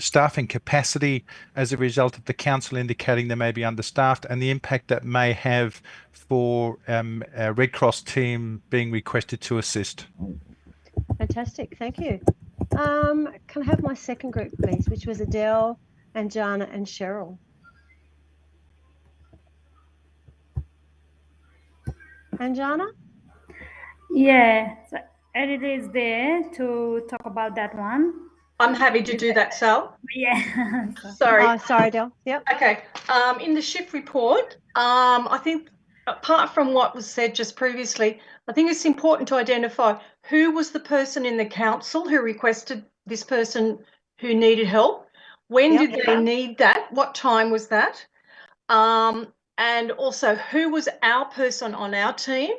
staffing capacity as a result of the council indicating they may be understaffed, and the impact that may have for a Red Cross team being requested to assist. Fantastic, thank you. Can I have my second group, please, which was Adele, Anjana, and Cheryl? Anjana? Yeah, so Edith is there to talk about that one. I'm happy to do that, Sal. Yeah. Sorry. Oh, sorry, Adele. Yep. Okay. In the shift report, I think apart from what was said just previously, I think it's important to identify who was the person in the council who requested this person who needed help. When did they need that? What time was that? And also who was our person on our team?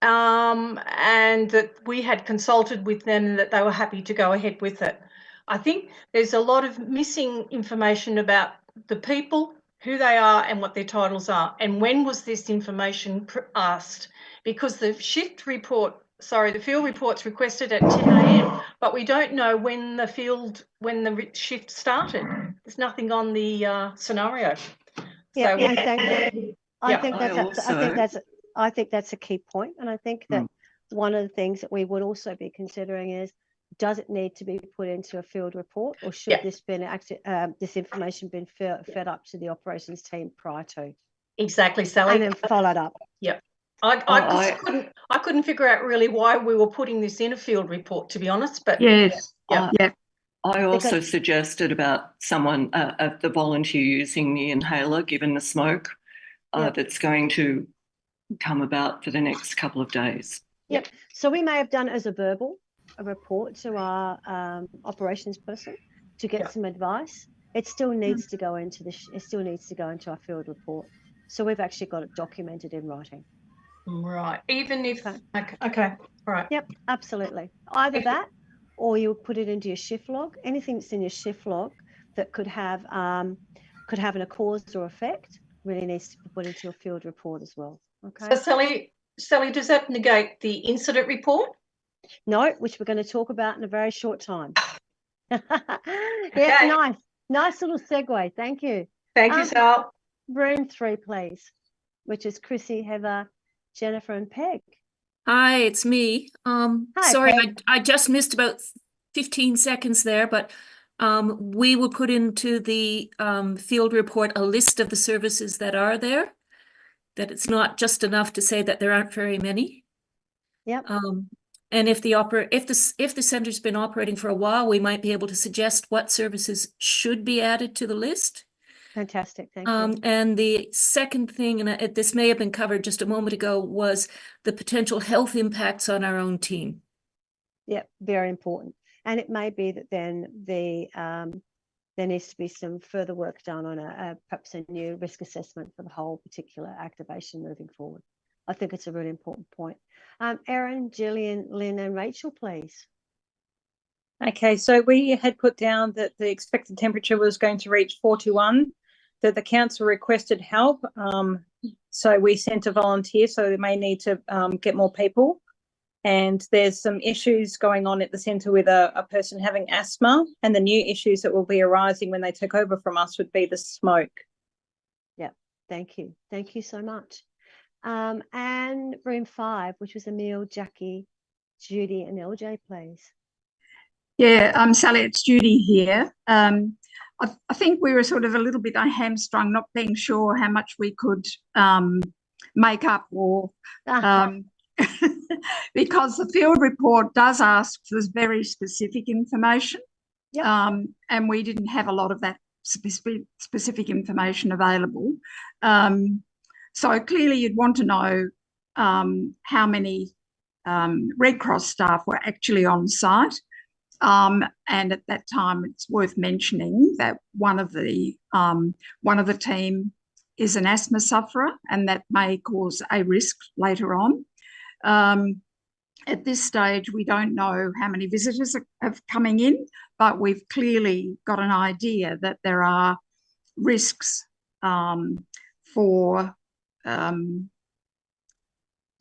And that we had consulted with them and that they were happy to go ahead with it. I think there's a lot of missing information about the people, who they are and what their titles are, and when was this information asked, because the field report's requested at 10 a.m, but we don't know when the shift started. There's nothing on the scenario. Yeah, so I think that's a key point, and I think that one of the things that we would also be considering is, does it need to be put into a field report, or should this information been fed up to the operations team prior to? Exactly, Sally. And then followed up. Yep. I couldn't figure out really why we were putting this in a field report, to be honest. But yes, yeah. I also suggested about someone, the volunteer using the inhaler, given the smoke that's going to come about for the next couple of days. Yep. So we may have done as a report to our operations person to get some advice. It still needs to go into our field report. So we've actually got it documented in writing. Right. Even if okay. All right. Yep, absolutely. Either that, or you put it into your shift log. Anything that's in your shift log that could have a cause or effect really needs to be put into a field report as well. Okay. So Sally, does that negate the incident report? No, which we're going to talk about in a very short time. Okay. Nice little segue. Thank you. Thank you, Sal. Room 3, please, which is Chrissy, Heather, Jennifer, and Peg. Hi, it's me. Hi, sorry, Peg. I just missed about 15 seconds there, but we will put into the field report a list of the services that are there, that it's not just enough to say that there aren't very many. Yep. And if the center's been operating for a while, we might be able to suggest what services should be added to the list. Fantastic, thank you. And the second thing, and this may have been covered just a moment ago, was the potential health impacts on our own team. Yep, very important. And it may be that then there needs to be some further work done on perhaps a new risk assessment for the whole particular activation moving forward. I think it's a really important point. Erin, Gillian, Lynn, and Rachel, please. Okay, so we had put down that the expected temperature was going to reach 41, that the council requested help. So we sent a volunteer, so they may need to get more people. And there's some issues going on at the centre with a person having asthma, and the new issues that will be arising when they take over from us would be the smoke. Yeah, thank you. Thank you so much. And room 5, which was Emile, Jackie, Judy, and LJ, please. Yeah, Sally, it's Judy here. I think we were sort of a little bit hamstrung, not being sure how much we could make up or because the field report does ask for very specific information. Yep. And we didn't have a lot of that specific information available. So clearly you'd want to know how many Red Cross staff were actually on site. And at that time, it's worth mentioning that one of the team is an asthma sufferer, and that may cause a risk later on. At this stage, we don't know how many visitors are coming in, but we've clearly got an idea that there are risks for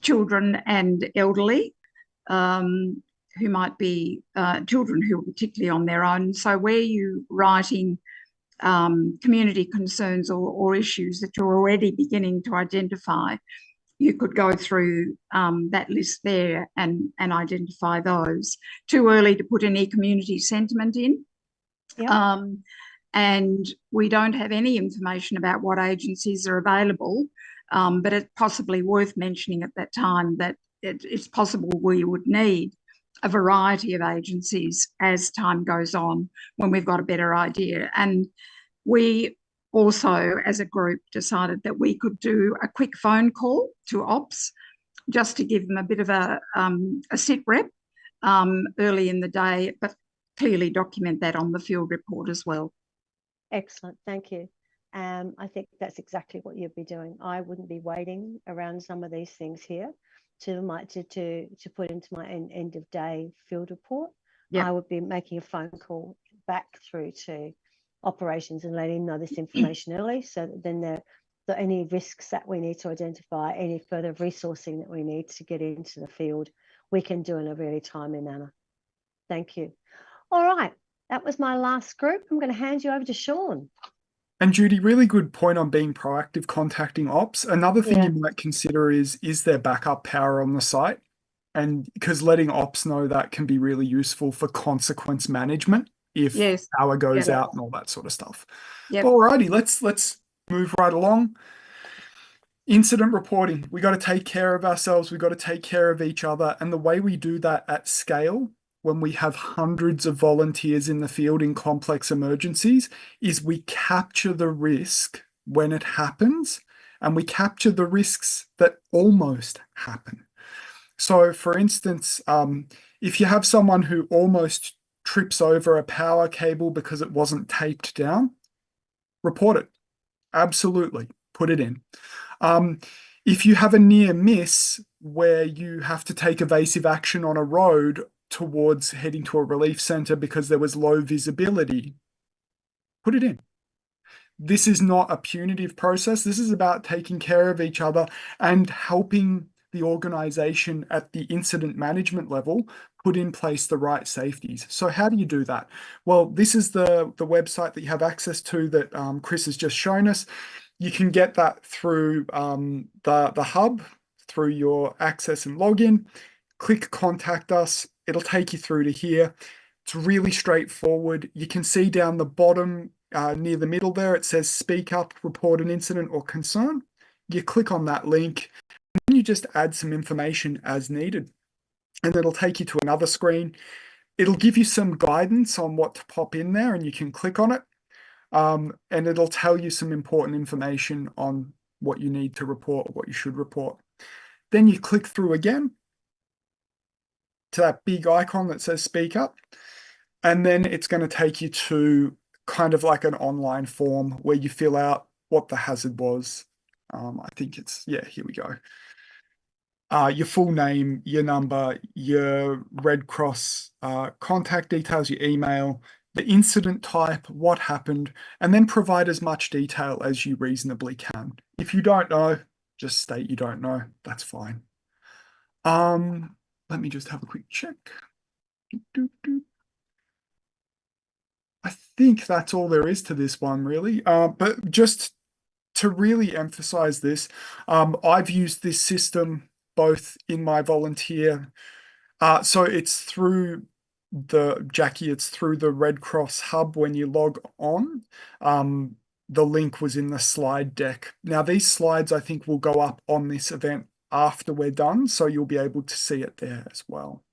children and elderly. who might be children who are particularly on their own. So where you're writing community concerns or issues that you're already beginning to identify, you could go through that list there and identify those. Too early to put any community sentiment in. Yep. And we don't have any information about what agencies are available, but it's possibly worth mentioning at that time that it's possible we would need a variety of agencies as time goes on when we've got a better idea. And we also, as a group, decided that we could do a quick phone call to ops just to give them a bit of a sit rep early in the day, but clearly document that on the field report as well. Excellent, thank you. I think that's exactly what you'd be doing. I wouldn't be waiting around some of these things here to put into my end of day field report. Yep. I would be making a phone call back through to operations and letting them know this information early, so that then any risks that we need to identify, any further resourcing that we need to get into the field, we can do in a really timely manner. Thank you. All right, that was my last group. I'm going to hand you over to Sean. And Judy, really good point on being proactive, contacting ops. Another thing you might consider is there backup power on the site? And because letting ops know that can be really useful for consequence management if power goes out and all that sort of stuff. Yep. Alrighty, let's move right along. Incident reporting. We got to take care of ourselves. We got to take care of each other. And the way we do that at scale, when we have hundreds of volunteers in the field in complex emergencies, is we capture the risk when it happens, and we capture the risks that almost happen. So for instance, if you have someone who almost trips over a power cable because it wasn't taped down, report it. Absolutely, put it in. If you have a near miss where you have to take evasive action on a road towards heading to a relief center because there was low visibility, put it in. This is not a punitive process. This is about taking care of each other and helping the organization at the incident management level put in place the right safeties. So how do you do that? Well, this is the website that you have access to that Chris has just shown us. You can get that through the hub, through your access and login. Click contact us. It'll take you through to here. It's really straightforward. You can see down the bottom near the middle there, it says speak up, report an incident or concern. You click on that link and then you just add some information as needed. And it'll take you to another screen. It'll give you some guidance on what to pop in there and you can click on it. And it'll tell you some important information on what you need to report or what you should report. Then you click through again to that big icon that says speak up. And then it's going to take you to kind of like an online form where you fill out what the hazard was. I think it's, here we go. Your full name, your number, your Red Cross contact details, your email, the incident type, what happened, and then provide as much detail as you reasonably can. If you don't know, just state you don't know. That's fine. Let me just have a quick check. I think that's all there is to this one, really. But just to really emphasize this, I've used this system both in my volunteer. So it's through it's through the Red Cross hub when you log on. The link was in the slide deck. Now, these slides, I think, will go up on this event after we're done, so you'll be able to see it there as well.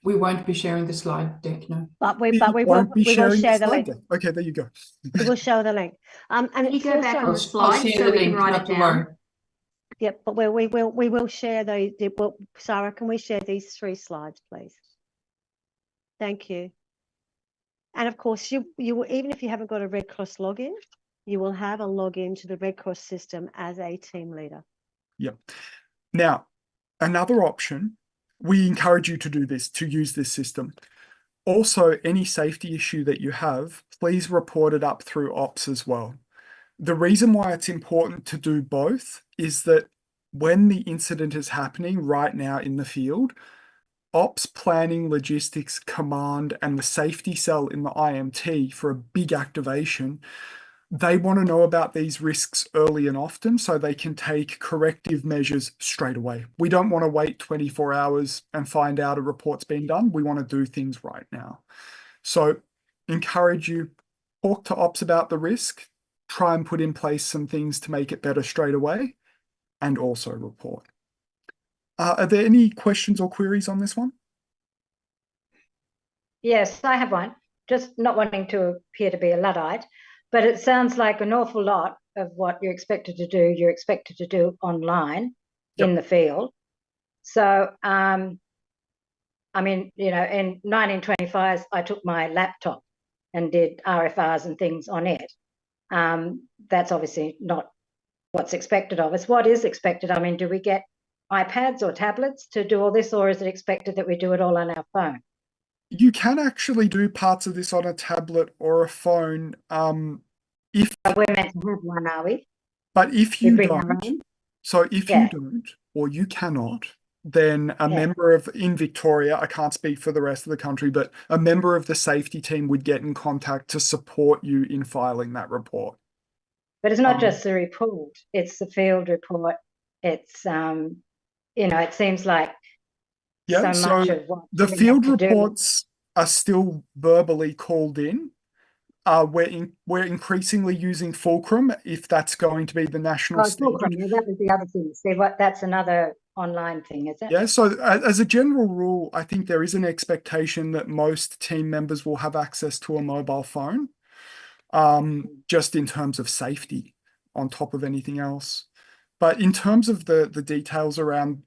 We won't be sharing the slide deck, no. But we will share the link. Deck. Okay, there you go. We will show the link. And you go back on the slide I'll share so the we link, can write not it to down. worry. Yep, but we will share those. Sarah, can we share these 3 slides, please? Thank you. And of course, you will, even if you haven't got a Red Cross login, you will have a login to the Red Cross system as a team leader. Yep. Now, another option, we encourage you to do this, to use this system. Also, any safety issue that you have, please report it up through ops as well. The reason why it's important to do both is that when the incident is happening right now in the field, ops, planning, logistics, command, and the safety cell in the IMT for a big activation, they want to know about these risks early and often so they can take corrective measures straight away. We don't want to wait 24 hours and find out a report's been done. We want to do things right now. So encourage you, talk to ops about the risk, try and put in place some things to make it better straight away, and also report. Are there any questions or queries on this one? Yes, I have one. Just not wanting to appear to be a Luddite, but it sounds like an awful lot of what you're expected to do online in the field. So, I mean, you know, in 1925, I took my laptop and did RFRs and things on it. That's obviously not what's expected of us. What is expected? I mean, do we get iPads or tablets to do all this, or is it expected that we do it all on our phone? You can actually do parts of this on a tablet or a phone. If we're meant to have one, are we? But if you don't, you don't, or you cannot, then a member of, in Victoria, I can't speak for the rest of the country, but a member of the safety team would get in contact to support you in filing that report. But it's not just the report, it's the field report. It's, you know, it seems like so much of what the field reports are still verbally called in. We're increasingly using Fulcrum if that's going to be the national standard. Fulcrum, that was the other thing. See, that's another online thing, is it? Yeah, so as a general rule, I think there is an expectation that most team members will have access to a mobile phone, just in terms of safety on top of anything else. But in terms of the details around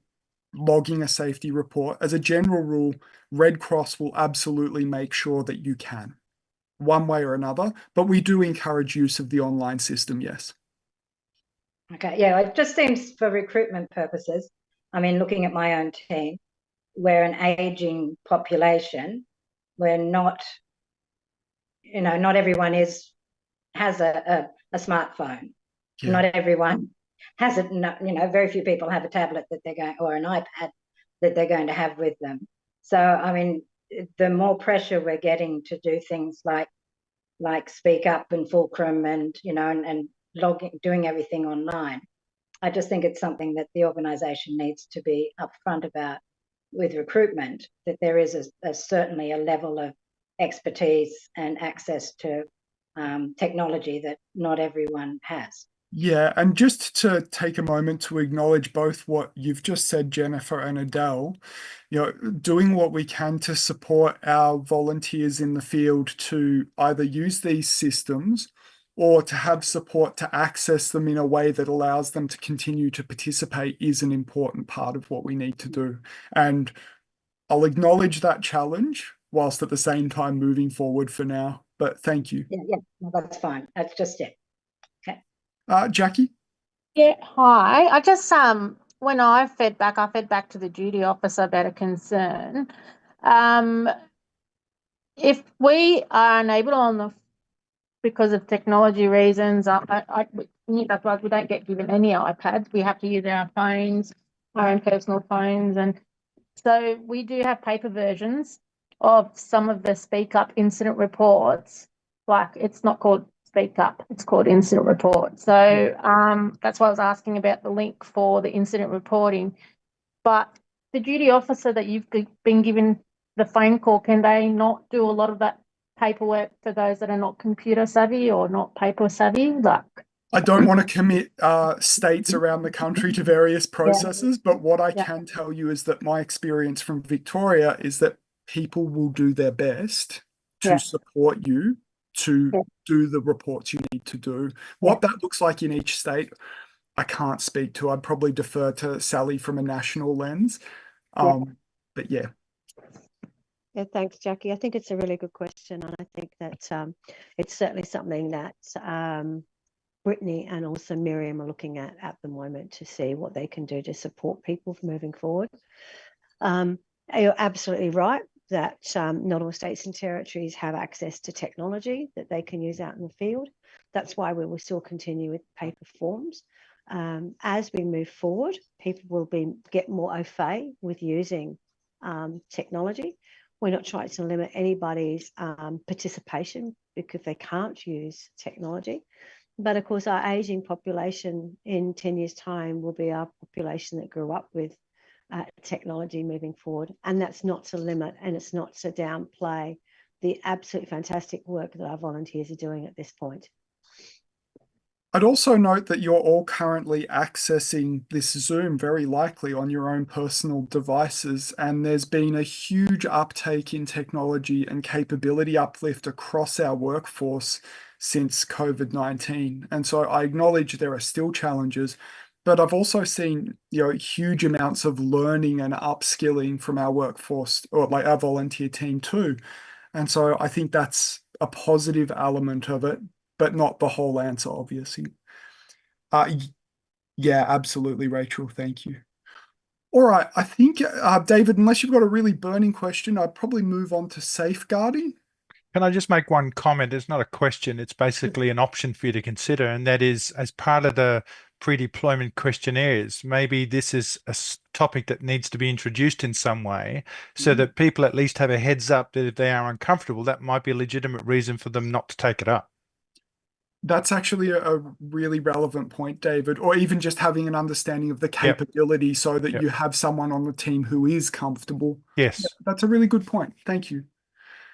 logging a safety report, as a general rule, Red Cross will absolutely make sure that you can, one way or another, but we do encourage use of the online system, yes. Okay, yeah, it just seems for recruitment purposes, I mean, looking at my own team, we're an aging population. We're not, you know, not everyone has a smartphone. Yeah. Not everyone has it, you know, very few people have a tablet that they're going, or an iPad that they're going to have with them. So, I mean, the more pressure we're getting to do things like Speak Up and Fulcrum and, you know, and logging, doing everything online, I just think it's something that the organisation needs to be upfront about with recruitment, that there is certainly a level of expertise and access to technology that not everyone has. Yeah, and just to take a moment to acknowledge both what you've just said, Jennifer and Adele, you know, doing what we can to support our volunteers in the field to either use these systems or to have support to access them in a way that allows them to continue to participate is an important part of what we need to do. And I'll acknowledge that challenge whilst at the same time moving forward for now. But thank you. Yeah, no, that's fine. That's just it. Okay. Jackie? Yeah, hi. I just when I fed back to the duty officer about a concern. If we are unable because of technology reasons, that's why we don't get given any iPads. We have to use our phones, our own personal phones, and so we do have paper versions of some of the Speak Up incident reports. Like, it's not called Speak Up, it's called Incident Report. So that's why I was asking about the link for the incident reporting. But the duty officer that you've been given the phone call, can they not do a lot of that paperwork for those that are not computer savvy or not paper savvy? Like, I don't want to commit states around the country to various processes, but what I can tell you is that my experience from Victoria is that people will do their best to support you to do the reports you need to do. What that looks like in each state, I can't speak to. I'd probably defer to Sally from a national lens. But yeah. Yeah, thanks, Jackie. I think it's a really good question, and I think that it's certainly something that Brittany and also Miriam are looking at the moment to see what they can do to support people moving forward. You're absolutely right that not all states and territories have access to technology that they can use out in the field. That's why we will still continue with paper forms. As we move forward, people will get more au fait with using technology. We're not trying to limit anybody's participation because they can't use technology. But of course, our ageing population in 10 years' time will be our population that grew up with technology moving forward. And that's not to limit, and it's not to downplay the absolutely fantastic work that our volunteers are doing at this point. I'd also note that you're all currently accessing this Zoom very likely on your own personal devices, and there's been a huge uptake in technology and capability uplift across our workforce since COVID-19. And so I acknowledge there are still challenges, but I've also seen, huge amounts of learning and upskilling from our workforce, or like our volunteer team too. And so I think that's a positive element of it, but not the whole answer, obviously. Yeah, absolutely, Rachel. Thank you. All right. I think, David, unless you've got a really burning question, I'd probably move on to safeguarding. Can I just make one comment? It's not a question. It's basically an option for you to consider. And that is, as part of the pre-deployment questionnaires, maybe this is a topic that needs to be introduced in some way so that people at least have a heads up that if they are uncomfortable, that might be a legitimate reason for them not to take it up. That's actually a really relevant point, David, or even just having an understanding of the capability so that you have someone on the team who is comfortable. Yes. Yeah, that's a really good point. Thank you.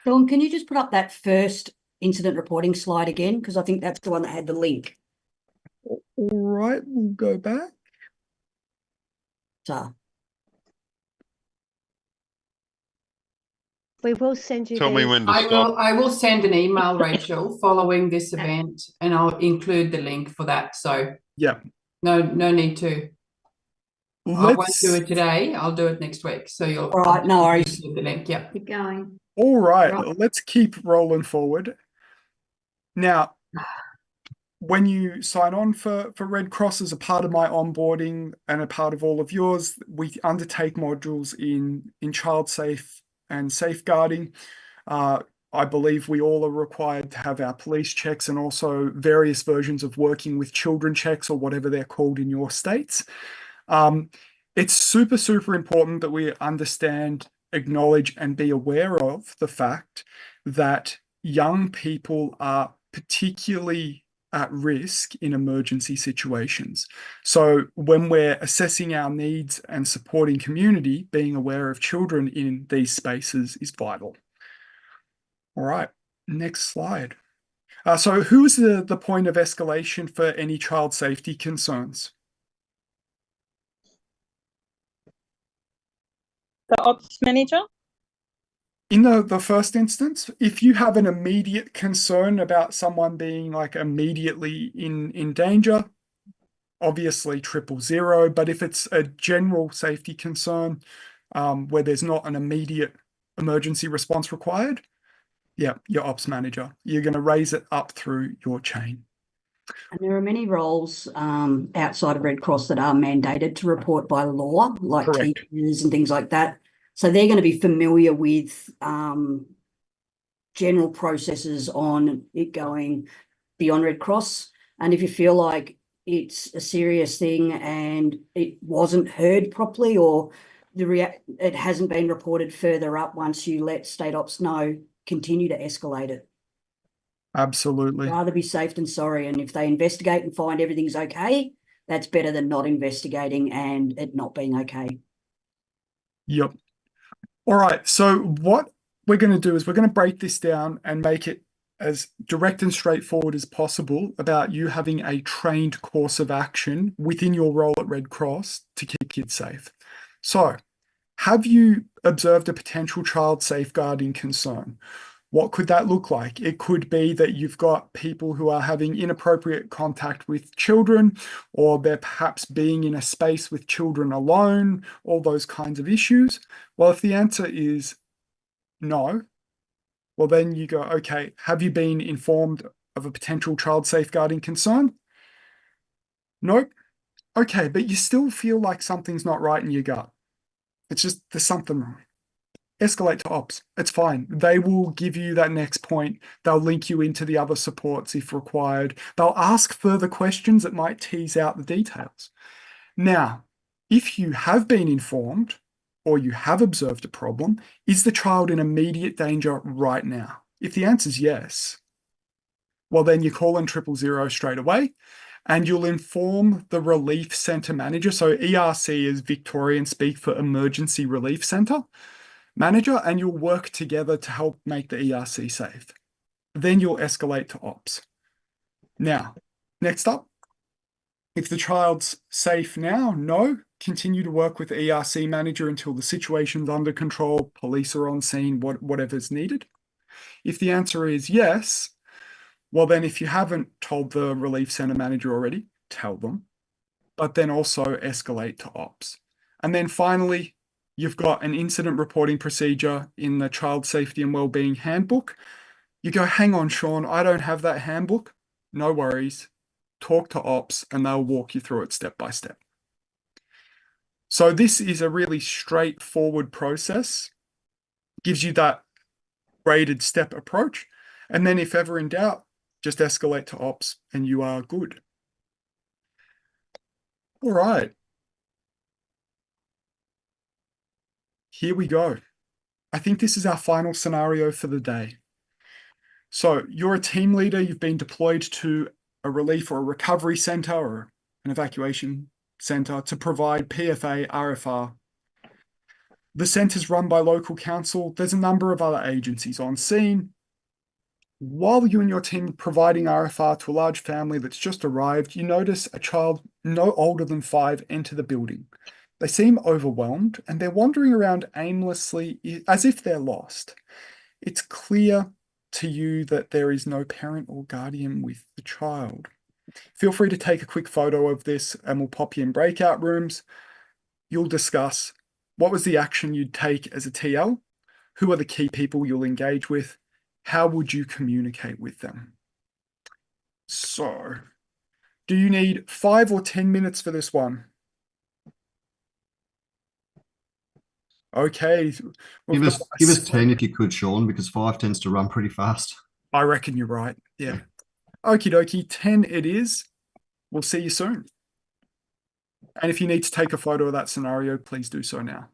Dawn, can you just put up that first incident reporting slide again? Because I think that's the one that had the link. All right, we'll go back. So. We will send you. Tell me when to stop. I will send an email, Rachel, following this event, and I'll include the link for that. So yeah, no need to. I won't do it today. I'll do it next week. So you'll. All right, no worries. The link. Yeah. Keep going. All right, let's keep rolling forward. Now, when you sign on for Red Cross as a part of my onboarding and a part of all of yours, we undertake modules in child safe and safeguarding. I believe we all are required to have our police checks and also various versions of working with children checks, or whatever they're called in your states. It's super, super important that we understand, acknowledge, and be aware of the fact that young people are particularly at risk in emergency situations. So when we're assessing our needs and supporting community, being aware of children in these spaces is vital. All right, next slide. So who's the point of escalation for any child safety concerns? The ops manager. In the first instance, if you have an immediate concern about someone being like immediately in danger, obviously 000. But if it's a general safety concern where there's not an immediate emergency response required, yeah, your ops manager, you're going to raise it up through your chain. And there are many roles outside of Red Cross that are mandated to report by law, like teachers and things like that. So they're going to be familiar with general processes on it going beyond Red Cross. And if you feel like it's a serious thing and it wasn't heard properly, or it hasn't been reported further up, once you let state ops know, continue to escalate it. Absolutely. Rather be safe than sorry. And if they investigate and find everything's okay, that's better than not investigating and it not being okay. Yep. All right. So what we're going to do is we're going to break this down and make it as direct and straightforward as possible about you having a trained course of action within your role at Red Cross to keep kids safe. So, have you observed a potential child safeguarding concern? What could that look like? It could be that you've got people who are having inappropriate contact with children, or they're perhaps being in a space with children alone, all those kinds of issues. Well, if the answer is no, well, then you go, okay, have you been informed of a potential child safeguarding concern? Nope. Okay, but you still feel like something's not right in your gut. It's just, there's something wrong. Escalate to ops. It's fine. They will give you that next point. They'll link you into the other supports if required. They'll ask further questions that might tease out the details. Now, if you have been informed, or you have observed a problem, is the child in immediate danger right now? If the answer is yes, well, then you call in 000 straight away and you'll inform the relief centre manager. So ERC is Victorian speak for Emergency Relief Centre manager, and you'll work together to help make the ERC safe. Then you'll escalate to ops. Now, next up, if the child's safe now, no, continue to work with the ERC manager until the situation's under control, police are on scene, whatever's needed. If the answer is yes, well, then if you haven't told the relief centre manager already, tell them, but then also escalate to ops. And then finally, you've got an incident reporting procedure in the Child Safety and Wellbeing Handbook. You go, hang on, Sean, I don't have that handbook. No worries. Talk to ops and they'll walk you through it step by step. So this is a really straightforward process, gives you that graded step approach. And then if ever in doubt, just escalate to ops and you are good. All right. Here we go. I think this is our final scenario for the day. So you're a team leader, you've been deployed to a relief or a recovery centre or an evacuation centre to provide PFA, RFR. The centre's run by local council. There's a number of other agencies on scene. While you and your team are providing RFR to a large family that's just arrived, you notice a child no older than 5 enter the building. They seem overwhelmed and they're wandering around aimlessly as if they're lost. It's clear to you that there is no parent or guardian with the child. Feel free to take a quick photo of this and we'll pop you in breakout rooms. You'll discuss what was the action you'd take as a TL, who are the key people you'll engage with, how would you communicate with them? So, do you need 5 or 10 minutes for this one? Okay. Give us 10 if you could, Sean, because 5 tends to run pretty fast. I reckon you're right. Yeah. Okie dokie, 10 it is. We'll see you soon. And if you need to take a photo of that scenario, please do so now.